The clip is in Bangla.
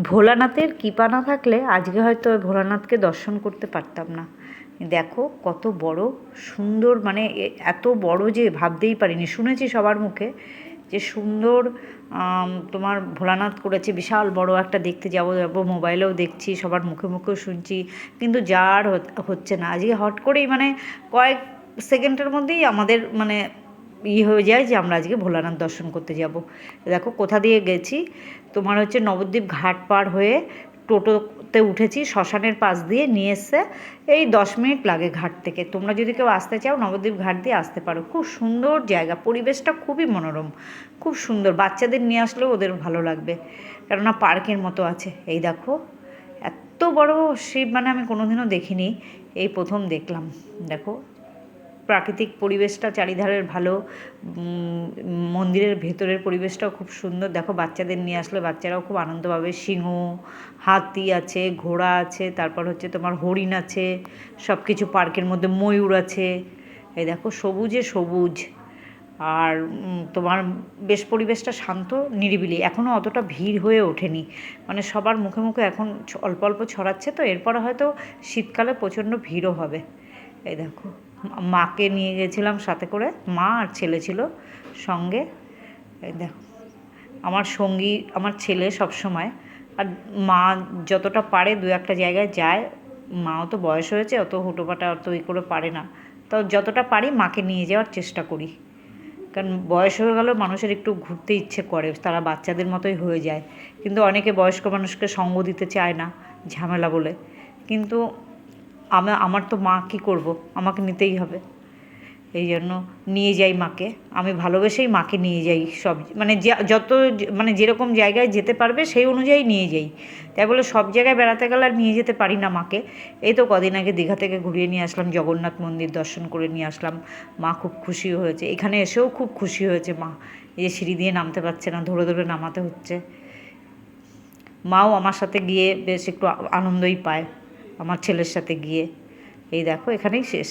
ভোলানাথের কৃপা না থাকলে আজকে হয়তো ভোলানাথকে দর্শন করতে পারতাম না। দেখো কত বড় সুন্দর, মানে এত বড় যে ভাবতেই পারিনি। শুনেছি সবার মুখে যে সুন্দর তোমার ভোলানাথ করেছে, বিশাল বড় একটা, দেখতে যাবো যাবো, মোবাইলেও দেখছি, সবার মুখে মুখেও শুনছি, কিন্তু যার হচ্ছে না। আজকে হট করেই মানে কয়েক সেকেন্ডের মধ্যেই আমাদের মানে হয়ে যায় যে আমরা আজকে ভোলানাথ দর্শন করতে যাব। দেখো কোথা দিয়ে গেছি, তোমার হচ্ছে নবদ্বীপ ঘাট পার হয়ে টোটোতে উঠেছি, শ্মশানের পাশ দিয়ে নিয়ে এসছে। এই 10 মিনিট লাগে ঘাট থেকে। তোমরা যদি কেউ আসতে চাও নবদ্বীপ ঘাট দিয়ে আসতে পারো। খুব সুন্দর জায়গা, পরিবেশটা খুবই মনোরম, খুব সুন্দর। বাচ্চাদের নিয়ে আসলেও ওদের ভালো লাগবে, কেননা পার্কের মতো আছে। এই দেখো এত বড় শিব, মানে আমি কোনোদিনও দেখিনি, এই প্রথম দেখলাম। দেখো প্রাকৃতিক পরিবেশটা চারিধারের ভালো, মন্দিরের ভেতরের পরিবেশটাও খুব সুন্দর। দেখো বাচ্চাদের নিয়ে আসলে বাচ্চারাও খুব আনন্দ পাবে। সিংহ, হাতি আছে, ঘোড়া আছে, তারপর হচ্ছে তোমার হরিণ আছে, সব কিছু পার্কের মধ্যে, ময়ূর আছে। এই দেখো সবুজে সবুজ, আর তোমার বেশ পরিবেশটা শান্ত নিরিবিলি। এখনও অতটা ভিড় হয়ে ওঠেনি, মানে সবার মুখে মুখে এখন অল্প অল্প ছড়াচ্ছে, তো এরপরে হয়তো শীতকালে প্রচণ্ড ভিড়ও হবে। এই দেখো মাকে নিয়ে গেছিলাম সাথে করে, মা আর ছেলে ছিল সঙ্গে। এই দেখো আমার সঙ্গী আমার ছেলে সব সময়, আর মা যতটা পারে দু একটা জায়গায় যায়। মাও তো বয়স হয়েছে, অত হুটোপাটা অত করে পারে না, তো যতটা পারি মাকে নিয়ে যাওয়ার চেষ্টা করি। কারণ বয়স হয়ে গেলেও মানুষের একটু ঘুরতে ইচ্ছে করে, তারা বাচ্চাদের মতোই হয়ে যায়। কিন্তু অনেকে বয়স্ক মানুষকে সঙ্গ দিতে চায় না, ঝামেলা বলে। কিন্তু আমার তো মা, কী করব, আমাকে নিতেই হবে। এই জন্য নিয়ে যাই মাকে, আমি ভালোবেসেই মাকে নিয়ে যাই সব, মানে যত মানে যেরকম জায়গায় যেতে পারবে সেই অনুযায়ী নিয়ে যাই। তাই বলে সব জায়গায় বেড়াতে গেলে আর নিয়ে যেতে পারি না মাকে। এই তো কদিন আগে দীঘা থেকে ঘুরিয়ে নিয়ে আসলাম, জগন্নাথ মন্দির দর্শন করে নিয়ে আসলাম। মা খুব খুশি হয়েছে, এখানে এসেও খুব খুশি হয়েছে মা। এই যে সিঁড়ি দিয়ে নামতে পারছে না, ধরে ধরে নামাতে হচ্ছে। মাও আমার সাথে গিয়ে বেশ একটু আনন্দই পায় আমার ছেলের সাথে গিয়ে। এই দেখো এখানেই শেষ।